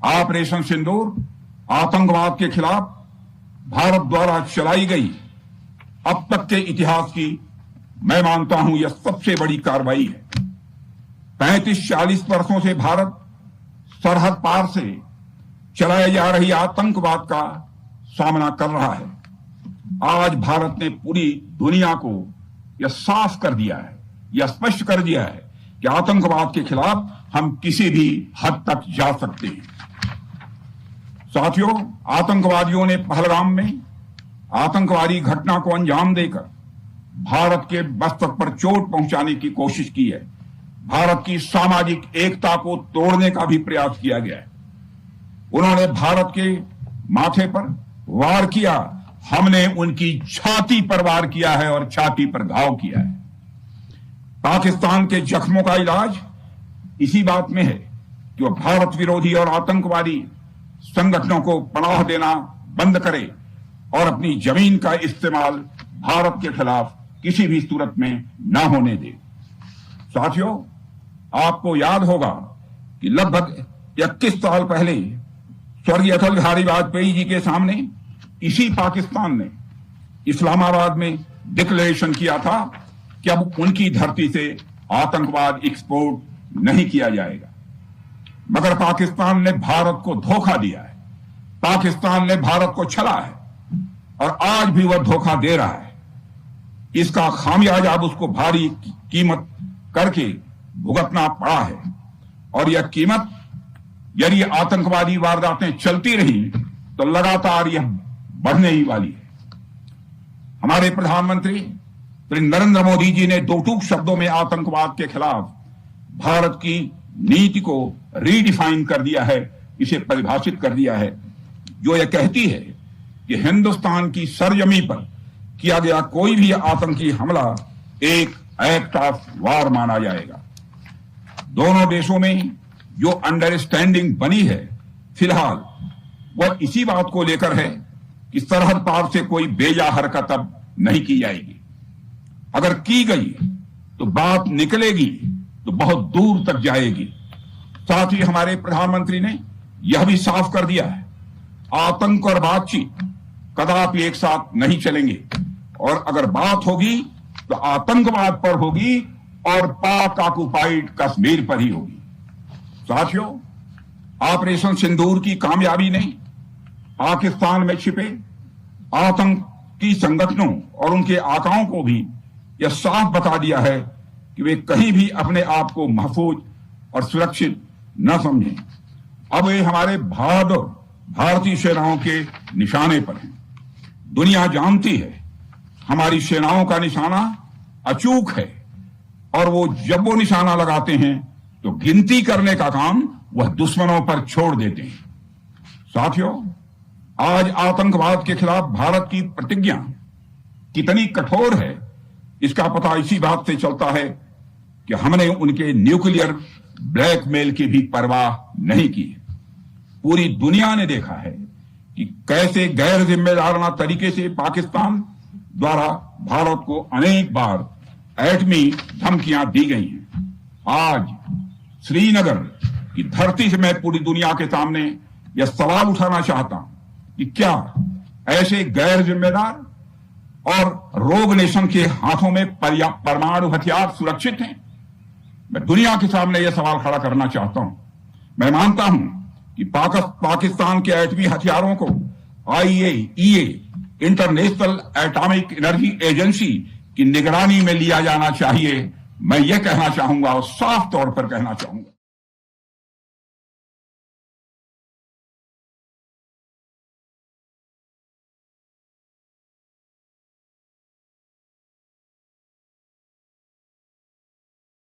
Operation सिंदूर आतंकवाद के खिलाफ भारत द्वारा चलाई गई अब तक के इतिहास की मैं मानता हूं यह सबसे बड़ी कार्रवाई है। 35-40 वर्षों से भारत सरहद पार से चलाई जा रही आतंकवाद का सामना कर रहा है। आज भारत ने पूरी दुनिया को यह साफ कर दिया है, यह स्पष्ट कर दिया है कि आतंकवाद के खिलाफ हम किसी भी हद तक जा सकते हैं। साथियों, आतंकवादियों ने पहलगाम में आतंकवादी घटना को अंजाम देकर भारत के मस्तक पर चोट पहुंचाने की कोशिश की है। भारत की सामाजिक एकता को तोड़ने का भी प्रयास किया गया है। उन्होंने भारत के माथे पर वार किया, हमने उनकी छाती पर वार किया है और छाती पर घाव किया है। पाकिस्तान के जख्मों का इलाज इसी बात में है कि वह भारत विरोधी और आतंकवादी संगठनों को पनाह देना बंद करे और अपनी जमीन का इस्तेमाल भारत के खिलाफ किसी भी सूरत में न होने दे। साथियों, आपको याद होगा कि लगभग 21 साल पहले स्वर्गीय अटल बिहारी वाजपेयी जी के सामने इसी पाकिस्तान ने इस्लामाबाद में डिक्लेरेशन किया था कि अब उनकी धरती से आतंकवाद एक्सपोर्ट नहीं किया जाएगा। मगर पाकिस्तान ने भारत को धोखा दिया है, पाकिस्तान ने भारत को छला है और आज भी वह धोखा दे रहा है। इसका खामियाजा अब उसको भारी कीमत करके भुगतना पड़ा है और यह कीमत यदि आतंकवादी वारदातें चलती रही तो लगातार यह बढ़ने ही वाली है। हमारे प्रधानमंत्री श्री नरेंद्र मोदी जी ने दो टूक शब्दों में आतंकवाद के खिलाफ भारत की नीति को रीडिफाइन कर दिया है, इसे परिभाषित कर दिया है, जो यह कहती है कि हिंदुस्तान की सरजमी पर किया गया कोई भी आतंकी हमला एक एक्ट ऑफ वार माना जाएगा। दोनों देशों में जो अंडरस्टैंडिंग बनी है फिलहाल वह इसी बात को लेकर है कि सरहद पार से कोई बेजा हरकत अब नहीं की जाएगी। अगर की गई तो बात निकलेगी तो बहुत दूर तक जाएगी। साथ ही हमारे प्रधानमंत्री ने यह भी साफ कर दिया है, आतंक और बातचीत कदापि एक साथ नहीं चलेंगे और अगर बात होगी तो आतंकवाद पर होगी और पाक ऑक्युपाइड कश्मीर पर ही होगी। साथियों, ऑपरेशन सिंदूर की कामयाबी ने पाकिस्तान में छिपे आतंकी संगठनों और उनके आकाओं को भी यह साफ बता दिया है कि वे कहीं भी अपने आप को महफूज और सुरक्षित न समझें। अब वे हमारे बहादुर भारतीय सेनाओं के निशाने पर हैं। दुनिया जानती है हमारी सेनाओं का निशाना अचूक है और वो जब वो निशाना लगाते हैं तो गिनती करने का काम वह दुश्मनों पर छोड़ देते हैं। साथियों, आज आतंकवाद के खिलाफ भारत की प्रतिज्ञा कितनी कठोर है इसका पता इसी बात से चलता है कि हमने उनके न्यूक्लियर ब्लैकमेल की भी परवाह नहीं की। पूरी दुनिया ने देखा है कि कैसे गैर जिम्मेदाराना तरीके से पाकिस्तान द्वारा भारत को अनेक बार एटमी धमकियां दी गई हैं। आज श्रीनगर की धरती से मैं पूरी दुनिया के सामने यह सवाल उठाना चाहता हूं कि क्या ऐसे गैर जिम्मेदार और रोग नेशन के हाथों में परमाणु हथियार सुरक्षित हैं? मैं दुनिया के सामने यह सवाल खड़ा करना चाहता हूं। मैं मानता हूं कि पाकिस्तान के एटमी हथियारों को IAEA international atomic energy agency की निगरानी में लिया जाना चाहिए। मैं यह कहना चाहूंगा और साफ तौर पर कहना चाहूंगा।